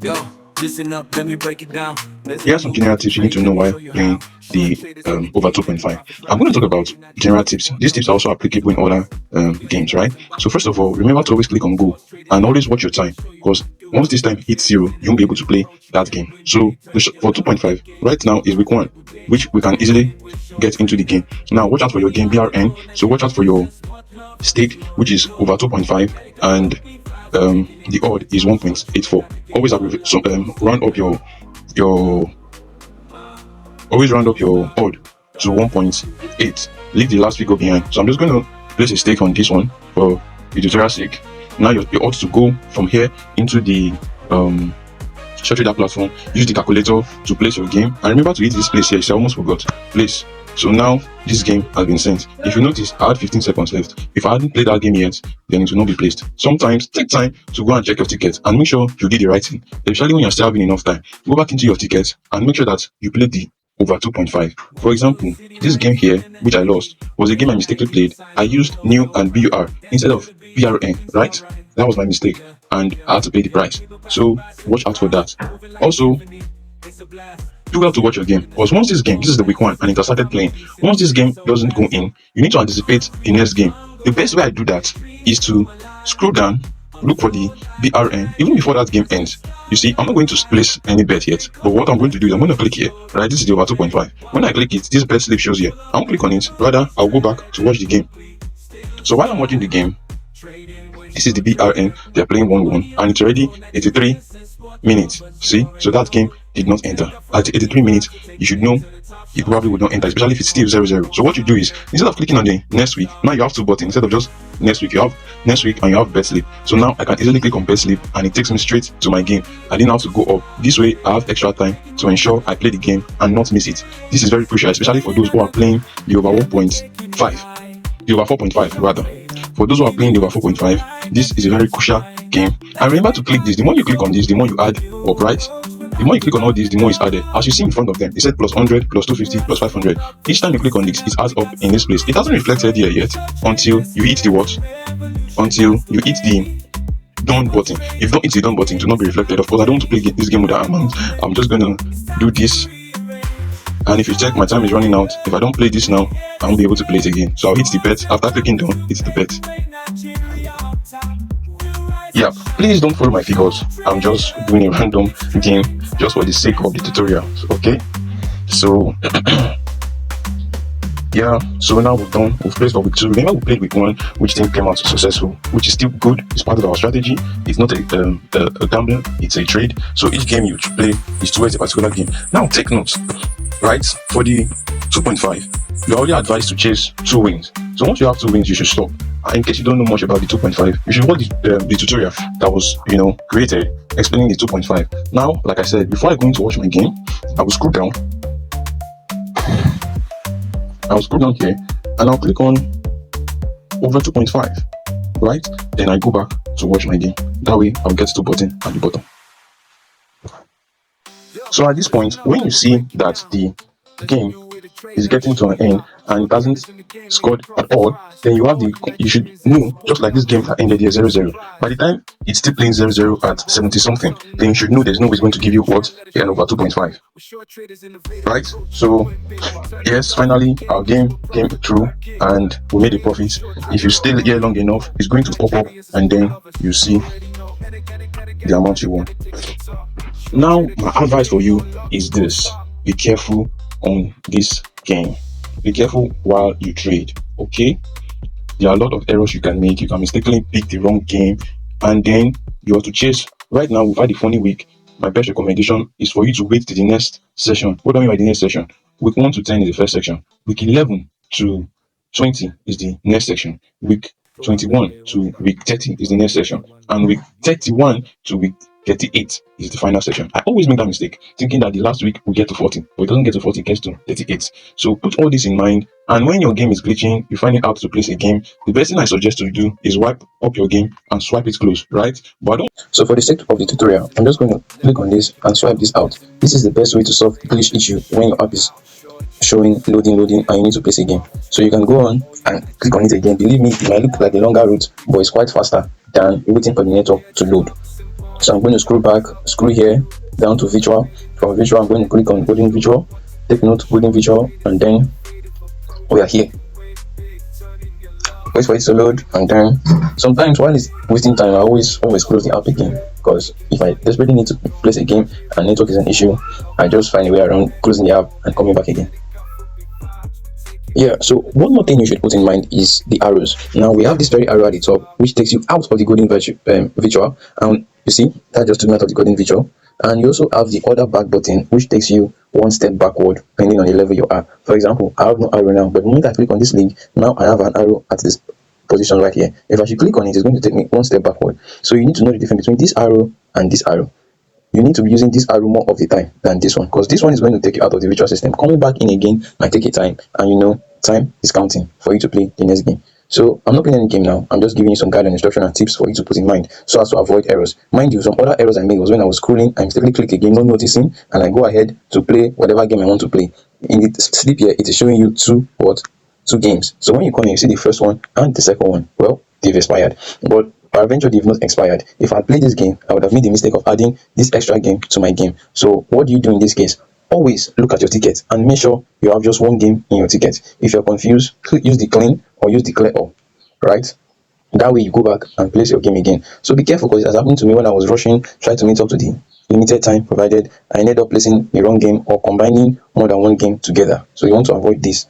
Yo, listen up, let me break it down. Here are some general tips you need to know while playing the over 2.5. I'm going to talk about general tips. These tips are also applicable in other games, right? So first of all, remember to always click on go and always watch your time, because once this time hits 0, you won't be able to play that game. So for 2.5, right now is week 1, which we can easily get into the game. Now watch out for your game BRN. So watch out for your stake, which is over 2.5, and the odd is 1.84. Always round up your always round up your odd to 1.8. Leave the last figure behind. So I'm just going to place a stake on this one for the tutorial sake. Now your odds to go from here into the Suretrada platform. Use the calculator to place your game, and remember to hit this place here. I almost forgot. Place. So now this game has been sent. If you notice, I had 15 seconds left. If I hadn't played that game yet, then it will not be placed. Sometimes take time to go and check your ticket and make sure you did the right thing. Especially when you're still having enough time. Go back into your ticket and make sure that you played the over 2.5. For example, this game here, which I lost, was a game I mistakenly played. I used new and BUR instead of BRN, right? That was my mistake, and I had to pay the price. So watch out for that. Also, do well to watch your game, because once this is the week 1 and it has started playing, once this game doesn't go in, you need to anticipate the next game. The best way I do that is to scroll down, look for the BRN even before that game ends. You see, I'm not going to place any bet yet, but what I'm going to do is I'm going to click here, right? This is the over 2.5. When I click it, this bet slip shows here. I won't click on it, rather I'll go back to watch the game. So while I'm watching the game, this is the BRN, they're playing 1-1, and it's already 83 minutes. See, so that game did not enter. At 83 minutes, you should know it probably would not enter, especially if it's still 0-0. So what you do is, instead of clicking on the next week, now you have 2 buttons. Instead of just next week, you have next week and you have bet slip. So now I can easily click on bet slip and it takes me straight to my game. I didn't have to go up. This way I have extra time to ensure I play the game and not miss it. This is very crucial, especially for those who are playing the over 1.5, the over 4.5 rather. For those who are playing the over 4.5, this is a very crucial game. And remember to click this. The more you click on this, the more you add up, right? The more you click on all this, the more it's added. As you see in front of them, it said plus 100, plus 250, plus 500. Each time you click on this, it adds up in this place. It hasn't reflected here yet until you hit the what? Until you hit the done button. If you don't hit the done button, it will not be reflected. Of course, I don't want to play this game with that amount. I'm just going to do this. And if you check, my time is running out. If I don't play this now, I won't be able to play it again. So I'll hit the bet. After clicking done, it's the bet. Yeah, please don't follow my figures. I'm just doing a random game just for the sake of the tutorial. Okay, so yeah, so now we've done. We've played for week 2. Remember, we played week 1, which didn't come out successful, which is still good. It's part of our strategy. It's not a gamble. It's a trade. So each game you play is towards a particular game. Now take notes. Right, for the 2.5, you're only advised to chase 2 wins. So once you have 2 wins, you should stop. And in case you don't know much about the 2.5, you should watch the tutorial that was created explaining the 2.5. Now, like I said, before I go into watch my game, I will scroll down. Here and I'll click on over 2.5, right? Then I go back to watch my game. That way I'll get 2 buttons at the bottom. So at this point, when you see that the game is getting to an end and it hasn't scored at all, then you should know, just like this game that ended here 0-0. By the time it's still playing 0-0 at 70 something, then you should know there's no way it's going to give you what? An over 2.5. Right? So yes, finally our game came through and we made a profit. If you stay here long enough, it's going to pop up and then you see the amount you won. Now, my advice for you is this: be careful on this game. Be careful while you trade, okay? There are a lot of errors you can make. You can mistakenly pick the wrong game, and then you have to chase. Right now, we've had a funny week. My best recommendation is for you to wait to the next session. What do I mean by the next session? Week 1 to 10 is the first section. Week 11 to 20 is the next section. Week 21 to week 30 is the next section. And week 31 to week 38 is the final section. I always make that mistake, thinking that the last week we get to 40, but it doesn't get to 40, it gets to 38. So put all this in mind, and when your game is glitching, you find it hard to place a game, the best thing I suggest to do is wipe up your game and swipe it close, right? But I don't. So for the sake of the tutorial, I'm just going to click on this and swipe this out. This is the best way to solve glitch issue when your app is showing loading, and you need to place a game. So you can go on and click on it again. Believe me, it might look like a longer route, but it's quite faster than waiting for the network to load. So I'm going to scroll back, scroll here down to virtual. From virtual, I'm going to click on golden virtual. Take note, golden virtual, and then we are here. Wait for it to load, and then sometimes while it's wasting time, I always close the app again, because if I desperately need to place a game and network is an issue, I just find a way around closing the app and coming back again. Yeah, so one more thing you should put in mind is the arrows. Now we have this very arrow at the top which takes you out of the golden virtual, and you see that just took me out of the golden virtual. And you also have the other back button which takes you one step backward depending on the level you are. For example, I have no arrow now, but the moment I click on this link, now I have an arrow at this position right here. If I should click on it, it's going to take me one step backward. So you need to know the difference between this arrow and this arrow. You need to be using this arrow more of the time than this one, because this one is going to take you out of the virtual system. Coming back in again might take a time, and you know time is counting for you to play the next game. So I'm not playing any game now. I'm just giving you some guidance, instruction, and tips for you to put in mind so as to avoid errors. Mind you, some other errors I made was when I was scrolling, I mistakenly click a game, not noticing, and I go ahead to play whatever game I want to play. In the slip here, it is showing you two games. So when you come here, you see the first one and the second one. Well, they've expired, but peradventure they've not expired. If I played this game, I would have made the mistake of adding this extra game to my game. So what do you do in this case? Always look at your ticket and make sure you have just one game in your ticket. If you're confused, use the clean or use the clear all, right? That way you go back and place your game again. So be careful, because it has happened to me when I was rushing, trying to meet up to the limited time provided. I ended up placing the wrong game or combining more than one game together. So you want to avoid this.